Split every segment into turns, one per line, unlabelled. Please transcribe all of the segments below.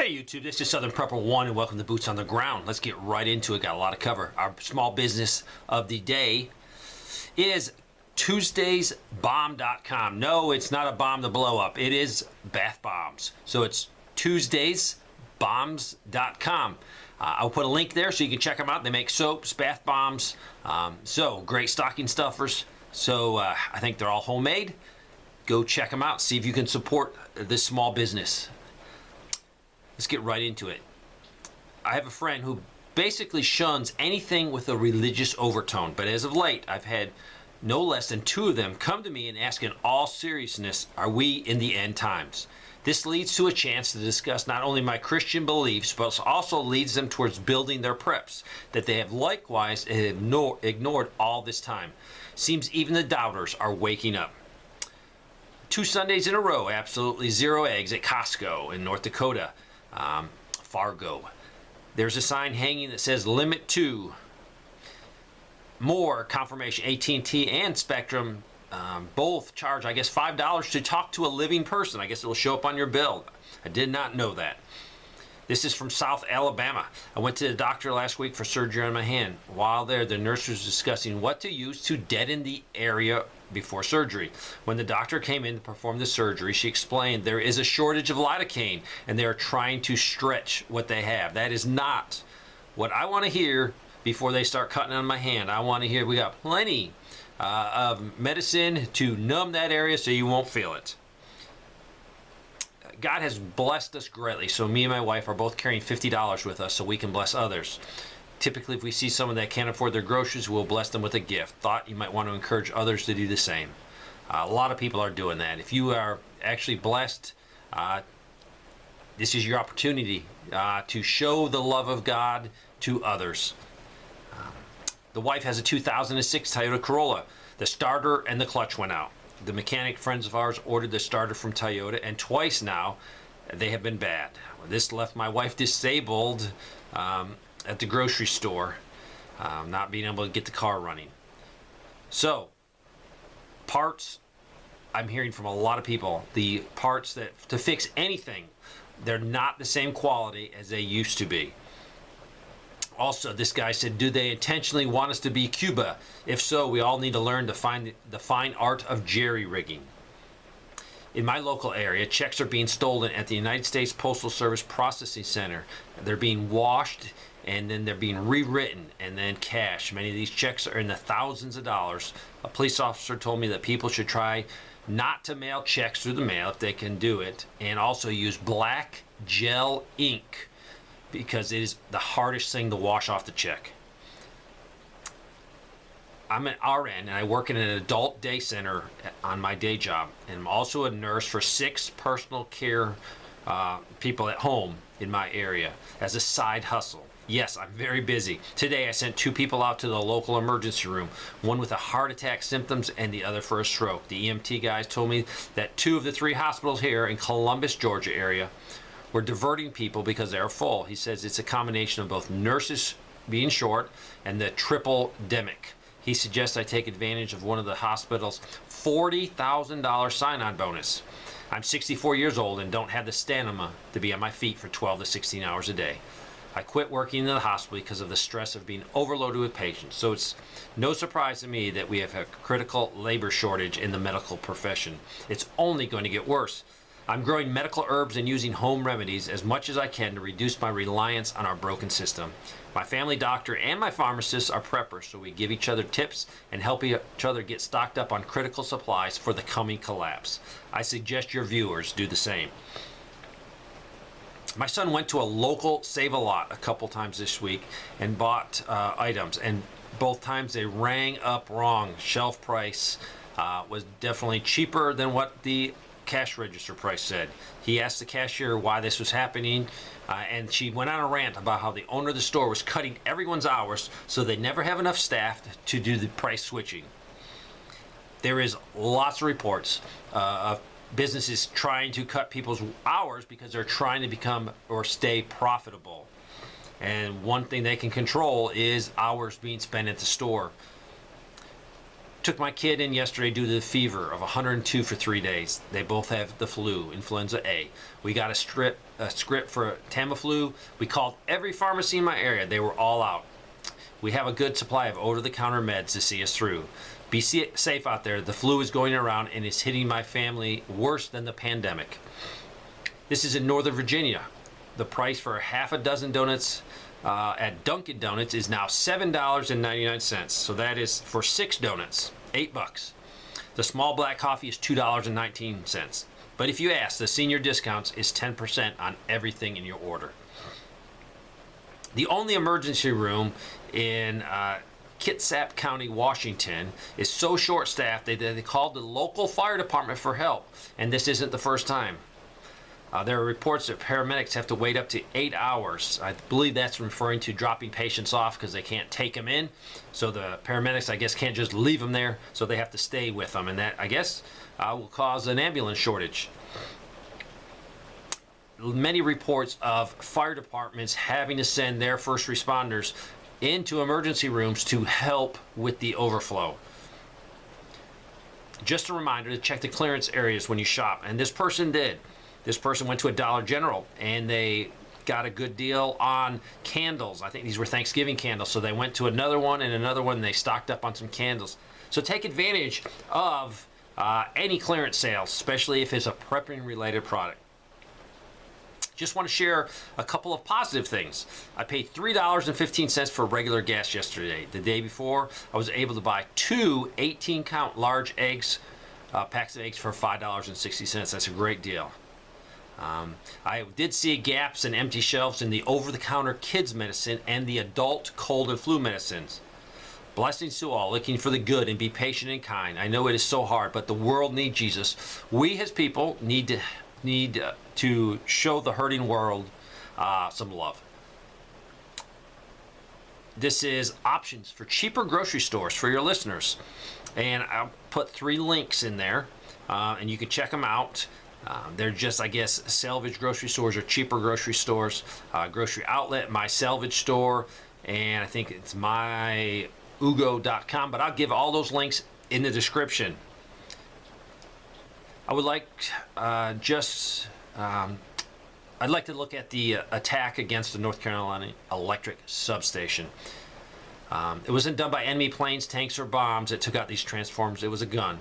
Hey YouTube, this is Southern Prepper 1 and welcome to Boots on the Ground. Let's get right into it. Got a lot to cover. Our small business of the day is TuesdaysBomb.com. No, it's not a bomb to blow up. It is bath bombs. So it's TuesdaysBombs.com. I'll put a link there so you can check them out. They make soaps, bath bombs, so great stocking stuffers. So I think they're all homemade. Go check them out. See if you can support this small business. Let's get right into it. I have a friend who basically shuns anything with a religious overtone, but as of late, I've had no less than 2 of them come to me and ask in all seriousness, are we in the end times? This leads to a chance to discuss not only my Christian beliefs, but also leads them towards building their preps that they have likewise ignored all this time. Seems even the doubters are waking up. 2 Sundays in a row, absolutely 0 eggs at Costco in North Dakota. Fargo. There's a sign hanging that says limit to. More confirmation. AT&T and Spectrum both charge, I guess, $5 to talk to a living person. I guess it will show up on your bill. I did not know that. This is from South Alabama. I went to the doctor last week for surgery on my hand. While there, the nurse was discussing what to use to deaden the area before surgery. When the doctor came in to perform the surgery, she explained there is a shortage of lidocaine and they are trying to stretch what they have. That is not what I want to hear before they start cutting on my hand. I want to hear we got plenty of medicine to numb that area so you won't feel it. God has blessed us greatly, so me and my wife are both carrying $50 with us so we can bless others. Typically, if we see someone that can't afford their groceries, we'll bless them with a gift. Thought you might want to encourage others to do the same. A lot of people are doing that. If you are actually blessed, this is your opportunity to show the love of God to others. The wife has a 2006 Toyota Corolla. The starter and the clutch went out. The mechanic friends of ours ordered the starter from Toyota, and twice now they have been bad. This left my wife disabled at the grocery store, not being able to get the car running. So, parts, I'm hearing from a lot of people, the parts that to fix anything, they're not the same quality as they used to be. Also, this guy said, do they intentionally want us to be Cuba? If so, we all need to learn to find the fine art of jerry-rigging. In my local area, checks are being stolen at the United States Postal Service Processing Center. They're being washed, and then they're being rewritten, and then cashed. Many of these checks are in the thousands of dollars. A police officer told me that people should try not to mail checks through the mail if they can do it, and also use black gel ink, because it is the hardest thing to wash off the check. I'm an RN and I work in an adult day center on my day job, and I'm also a nurse for 6 personal care people at home in my area as a side hustle. Yes, I'm very busy. Today I sent 2 people out to the local emergency room, one with a heart attack symptoms and the other for a stroke. The EMT guys told me that 2 of the 3 hospitals here in Columbus, Georgia area we're diverting people because they're full. He says it's a combination of both nurses being short and the triple demic. He suggests I take advantage of one of the hospital's $40,000 sign-on bonus. I'm 64 years old and don't have the stamina to be on my feet for 12 to 16 hours a day. I quit working in the hospital because of the stress of being overloaded with patients. So it's no surprise to me that we have a critical labor shortage in the medical profession. It's only going to get worse. I'm growing medical herbs and using home remedies as much as I can to reduce my reliance on our broken system. My family doctor and my pharmacist are preppers, so we give each other tips and help each other get stocked up on critical supplies for the coming collapse. I suggest your viewers do the same. My son went to a local Save-A-Lot a couple times this week and bought items, and both times they rang up wrong. Shelf price was definitely cheaper than what the cash register price said. He asked the cashier why this was happening, and she went on a rant about how the owner of the store was cutting everyone's hours so they never have enough staff to do the price switching. There is lots of reports of businesses trying to cut people's hours because they're trying to become or stay profitable. And one thing they can control is hours being spent at the store. Took my kid in yesterday due to the fever of 102 for 3 days. They both have the flu, influenza A. We got a script for Tamiflu. We called every pharmacy in my area. They were all out. We have a good supply of over-the-counter meds to see us through. Be safe out there. The flu is going around and is hitting my family worse than the pandemic. This is in Northern Virginia. The price for half a dozen donuts at Dunkin' Donuts is now $7.99. So that is for 6 donuts, $8. The small black coffee is $2.19. But if you ask, the senior discounts is 10% on everything in your order. The only emergency room in Kitsap County, Washington, is so short-staffed they called the local fire department for help, and this isn't the first time. There are reports that paramedics have to wait up to 8 hours. I believe that's referring to dropping patients off because they can't take them in. So the paramedics, I guess, can't just leave them there, so they have to stay with them, and that, I guess, will cause an ambulance shortage. Many reports of fire departments having to send their first responders into emergency rooms to help with the overflow. Just a reminder to check the clearance areas when you shop, and this person did. This person went to a Dollar General and they got a good deal on candles. I think these were Thanksgiving candles, so they went to another one and they stocked up on some candles. So take advantage of any clearance sales, especially if it's a prepping related product. Just want to share a couple of positive things. I paid $3.15 for regular gas yesterday. The day before, I was able to buy 2 18-count large eggs, packs of eggs for $5.60. That's a great deal. I did see gaps and empty shelves in the over-the-counter kids medicine and the adult cold and flu medicines. Blessings to all, looking for the good and be patient and kind. I know it is so hard, but the world needs Jesus. We as people need to show the hurting world some love. This is options for cheaper grocery stores for your listeners. And I'll put 3 links in there, and you can check them out. They're just, I guess, salvage grocery stores or cheaper grocery stores. Grocery Outlet, My Salvage Store, and I think it's myugo.com. But I'll give all those links in the description. I would like I'd like to look at the attack against the North Carolina electric substation. It wasn't done by enemy planes, tanks, or bombs that took out these transformers. It was a gun.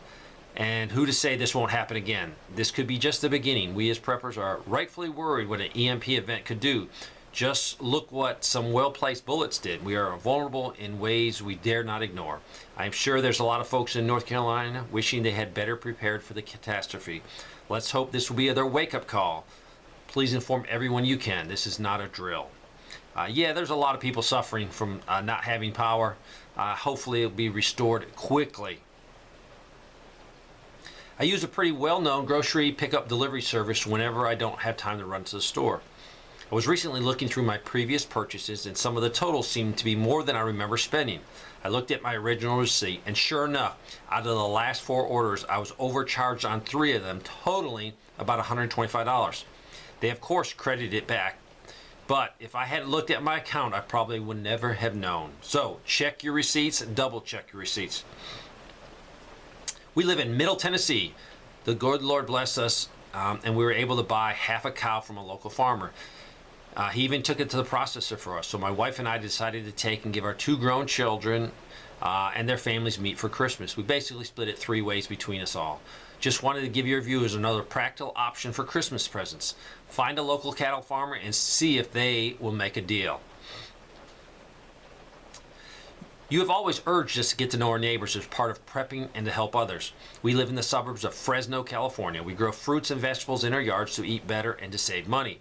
And who to say this won't happen again? This could be just the beginning. We as preppers are rightfully worried what an EMP event could do. Just look what some well-placed bullets did. We are vulnerable in ways we dare not ignore. I'm sure there's a lot of folks in North Carolina wishing they had better prepared for the catastrophe. Let's hope this will be their wake-up call. Please inform everyone you can. This is not a drill. Yeah, there's a lot of people suffering from not having power. Hopefully it'll be restored quickly. I use a pretty well-known grocery pickup delivery service whenever I don't have time to run to the store. I was recently looking through my previous purchases and some of the totals seemed to be more than I remember spending. I looked at my original receipt and sure enough, out of the last 4 orders, I was overcharged on 3 of them, totaling about $125. They of course credited it back, but if I had looked at my account, I probably would never have known. So check your receipts, double check your receipts. We live in Middle Tennessee. The good Lord bless us, and we were able to buy half a cow from a local farmer. He even took it to the processor for us. So my wife and I decided to take and give our 2 grown children and their families meat for Christmas. We basically split it 3 ways between us all. Just wanted to give your viewers another practical option for Christmas presents. Find a local cattle farmer and see if they will make a deal. You have always urged us to get to know our neighbors as part of prepping and to help others. We live in the suburbs of Fresno, California. We grow fruits and vegetables in our yards to eat better and to save money.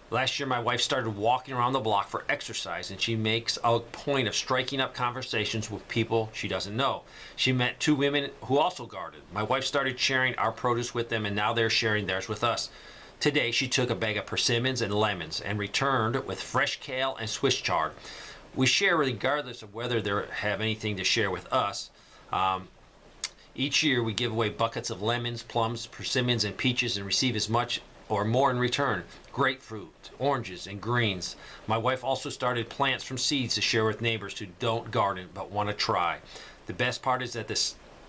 Last year, my wife started walking around the block for exercise, and she makes a point of striking up conversations with people she doesn't know. She met 2 women who also gardened. My wife started sharing our produce with them, and now they're sharing theirs with us. Today, she took a bag of persimmons and lemons and returned with fresh kale and Swiss chard. We share regardless of whether they have anything to share with us. Each year we give away buckets of lemons, plums, persimmons, and peaches and receive as much or more in return. Grapefruit, oranges, and greens. My wife also started plants from seeds to share with neighbors who don't garden but want to try. The best part is that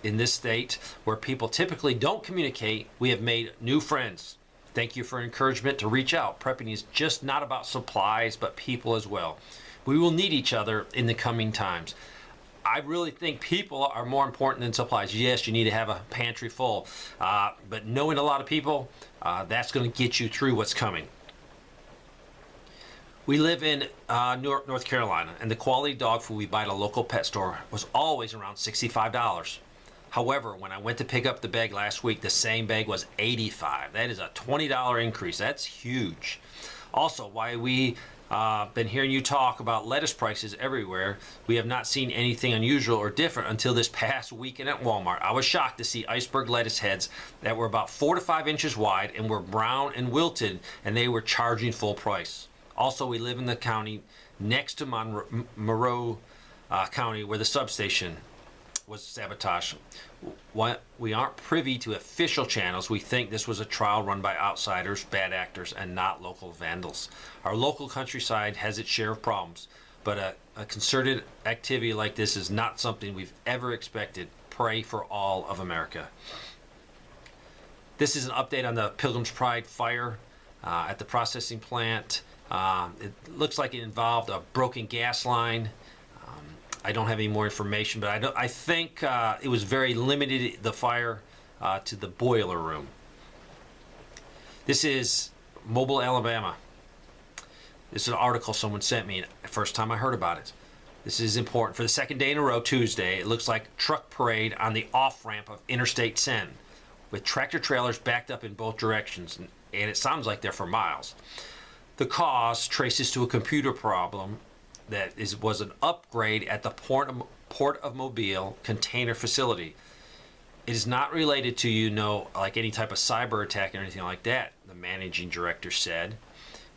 in this state where people typically don't communicate, we have made new friends. Thank you for encouragement to reach out. Prepping is just not about supplies, but people as well. We will need each other in the coming times. I really think people are more important than supplies. Yes, you need to have a pantry full, but knowing a lot of people, that's going to get you through what's coming. We live in North Carolina, and the quality dog food we buy at a local pet store was always around $65. However, when I went to pick up the bag last week, the same bag was $85. That is a $20 increase. That's huge. Also, why we been hearing you talk about lettuce prices everywhere, we have not seen anything unusual or different until this past weekend at Walmart. I was shocked to see iceberg lettuce heads that were about 4 to 5 inches wide and were brown and wilted, and they were charging full price. Also, we live in the county next to Monroe County where the substation was sabotaged. We aren't privy to official channels. We think this was a trial run by outsiders, bad actors, and not local vandals. Our local countryside has its share of problems, but a concerted activity like this is not something we've ever expected. Pray for all of America. This is an update on the Pilgrim's Pride fire at the processing plant. It looks like it involved a broken gas line. I don't have any more information, but I think it was very limited, the fire, to the boiler room. This is Mobile, Alabama. This is an article someone sent me, the first time I heard about it. This is important. For the second day in a row, Tuesday, it looks like truck parade on the off-ramp of Interstate 10, with tractor trailers backed up in both directions, and it sounds like they're for miles. The cause traces to a computer problem that was an upgrade at the Port of Mobile container facility. It is not related to, like any type of cyber attack or anything like that, the managing director said.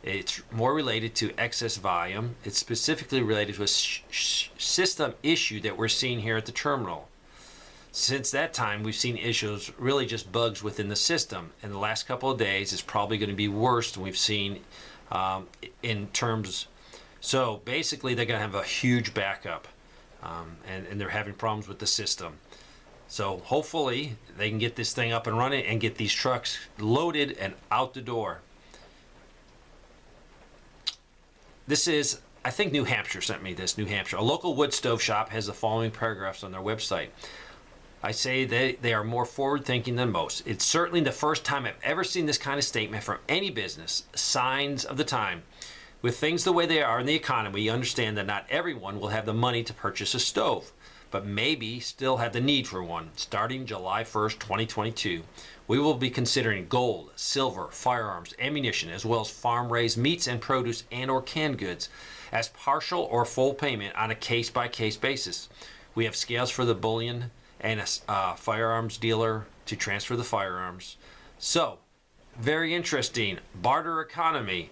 It's more related to excess volume. It's specifically related to a system issue that we're seeing here at the terminal. Since that time, we've seen issues, really just bugs within the system. In the last couple of days, it's probably going to be worse than we've seen in terms. So basically, they're going to have a huge backup, and they're having problems with the system. So hopefully, they can get this thing up and running and get these trucks loaded and out the door. This is, I think New Hampshire sent me this, New Hampshire. A local wood stove shop has the following paragraphs on their website. I say they are more forward-thinking than most. It's certainly the first time I've ever seen this kind of statement from any business. Signs of the time. With things the way they are in the economy, you understand that not everyone will have the money to purchase a stove, but maybe still have the need for one. Starting July 1st, 2022, we will be considering gold, silver, firearms, ammunition, as well as farm-raised meats and produce and/or canned goods as partial or full payment on a case-by-case basis. We have scales for the bullion and a firearms dealer to transfer the firearms. So, very interesting. Barter economy.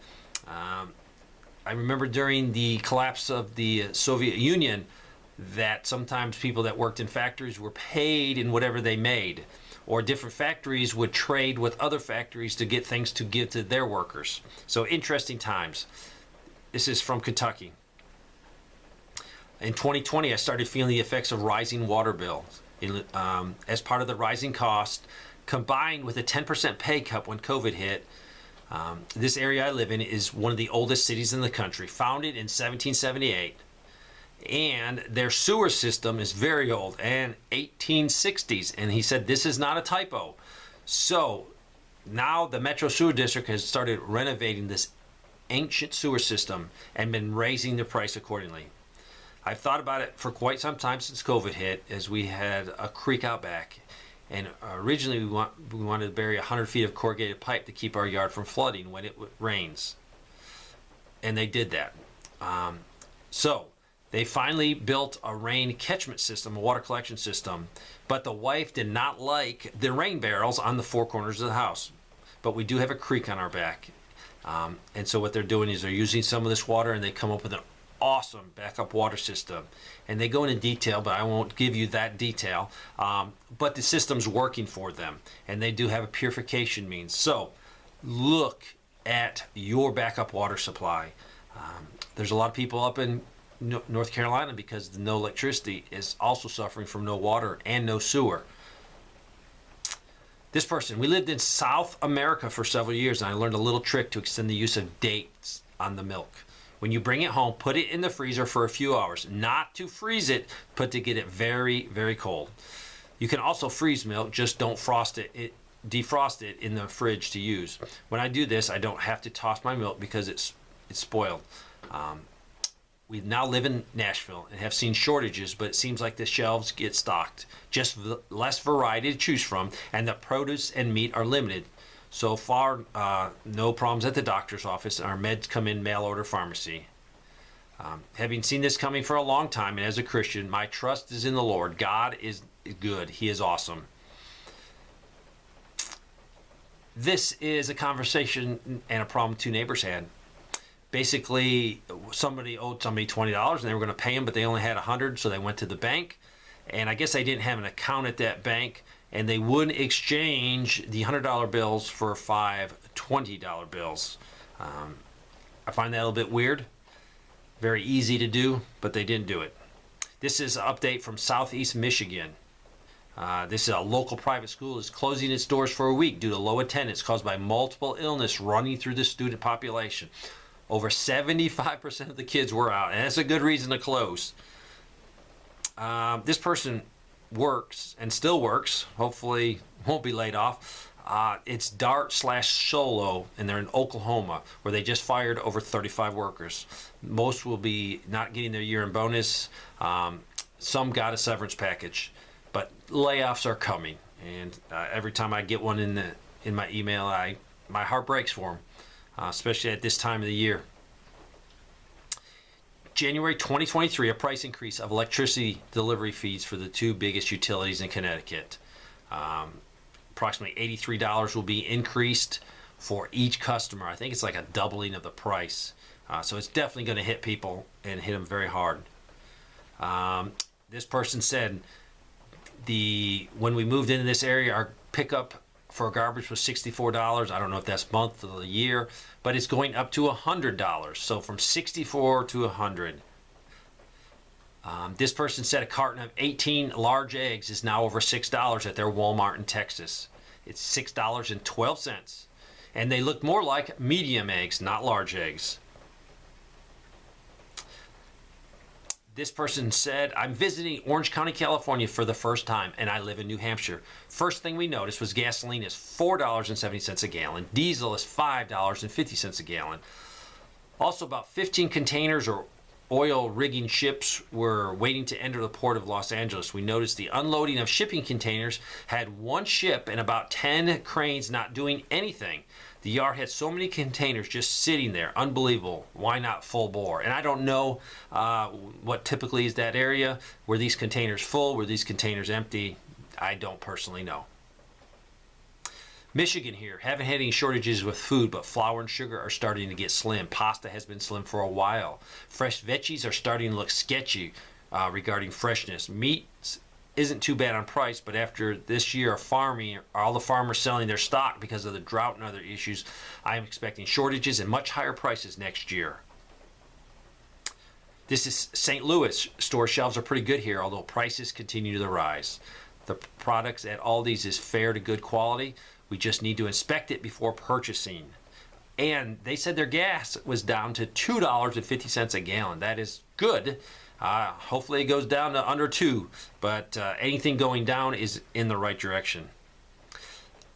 I remember during the collapse of the Soviet Union that sometimes people that worked in factories were paid in whatever they made, or different factories would trade with other factories to get things to give to their workers. So interesting times. This is from Kentucky. In 2020, I started feeling the effects of rising water bills. As part of the rising cost, combined with a 10% pay cut when COVID hit. This area I live in is one of the oldest cities in the country, founded in 1778. And their sewer system is very old, and 1860s. And he said this is not a typo. So now the Metro Sewer District has started renovating this ancient sewer system and been raising the price accordingly. I've thought about it for quite some time since COVID hit, as we had a creek out back. And originally we wanted to bury 100 feet of corrugated pipe to keep our yard from flooding when it rains. And they did that. So they finally built a rain catchment system, a water collection system. But the wife did not like the rain barrels on the four corners of the house. But we do have a creek on our back. And so what they're doing is they're using some of this water, and they come up with an awesome backup water system. And they go into detail, but I won't give you that detail. But the system's working for them, and they do have a purification means. So look at your backup water supply. There's a lot of people up in North Carolina, because the no electricity, is also suffering from no water and no sewer. This person, we lived in South America for several years, and I learned a little trick to extend the use of dates on the milk. When you bring it home, put it in the freezer for a few hours, not to freeze it, but to get it very, very cold. You can also freeze milk, just don't defrost it in the fridge to use. When I do this, I don't have to toss my milk because it's spoiled. We now live in Nashville and have seen shortages, but it seems like the shelves get stocked. Just less variety to choose from, and the produce and meat are limited. So far, no problems at the doctor's office. Our meds come in mail order pharmacy. Having seen this coming for a long time, and as a Christian, my trust is in the Lord. God is good. He is awesome. This is a conversation and a problem two neighbors had. Basically, somebody owed somebody $20 and they were going to pay them, but they only had $100, so they went to the bank. And I guess they didn't have an account at that bank, and they wouldn't exchange the $100 bills for 5 $20 bills. I find that a little bit weird. Very easy to do, but they didn't do it. This is an update from Southeast Michigan. This is a local private school is closing its doors for a week due to low attendance caused by multiple illness running through the student population. Over 75% of the kids were out, and that's a good reason to close. This person works and still works, hopefully won't be laid off. It's Dart/Solo, and they're in Oklahoma, where they just fired over 35 workers. Most will be not getting their year-end bonus. Some got a severance package, but layoffs are coming. And every time I get one in my email, my heart breaks for them, especially at this time of the year. January 2023, a price increase of electricity delivery fees for the two biggest utilities in Connecticut. Approximately $83 will be increased for each customer. I think it's like a doubling of the price. So it's definitely going to hit people and hit them very hard. This person said when we moved into this area, our pickup for garbage was $64. I don't know if that's month of the year, but it's going up to $100. So from 64 to 100. This person said a carton of 18 large eggs is now over $6 at their Walmart in Texas. It's $6.12. And they look more like medium eggs, not large eggs. This person said, I'm visiting Orange County, California for the first time, and I live in New Hampshire. First thing we noticed was gasoline is $4.70 a gallon. Diesel is $5.50 a gallon. Also, about 15 containers or oil rigging ships were waiting to enter the port of Los Angeles. We noticed the unloading of shipping containers had one ship and about 10 cranes not doing anything. The yard had so many containers just sitting there. Unbelievable. Why not full bore? And I don't know what typically is that area. Were these containers full? Were these containers empty? I don't personally know. Michigan here. Haven't had any shortages with food, but flour and sugar are starting to get slim. Pasta has been slim for a while. Fresh veggies are starting to look sketchy regarding freshness. Meat isn't too bad on price, but after this year of farming, all the farmers selling their stock because of the drought and other issues, I am expecting shortages and much higher prices next year. This is St. Louis. Store shelves are pretty good here, although prices continue to rise. The products at Aldi's is fair to good quality. We just need to inspect it before purchasing. And they said their gas was down to $2.50 a gallon. That is good. Hopefully it goes down to under 2, but anything going down is in the right direction.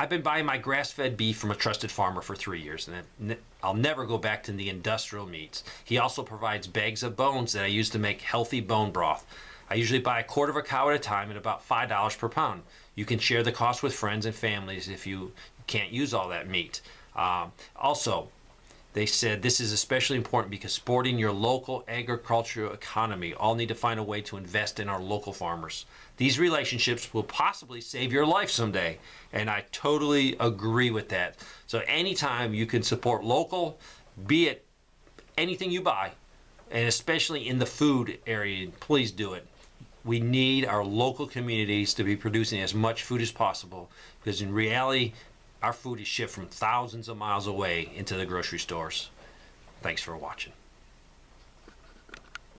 I've been buying my grass-fed beef from a trusted farmer for 3 years, and I'll never go back to the industrial meats. He also provides bags of bones that I use to make healthy bone broth. I usually buy a quarter of a cow at a time at about $5 per pound. You can share the cost with friends and families if you can't use all that meat. Also, they said this is especially important because supporting your local agricultural economy. All need to find a way to invest in our local farmers. These relationships will possibly save your life someday, and I totally agree with that. So anytime you can support local, be it anything you buy, and especially in the food area, please do it. We need our local communities to be producing as much food as possible, because in reality, our food is shipped from thousands of miles away into the grocery stores. Thanks for watching.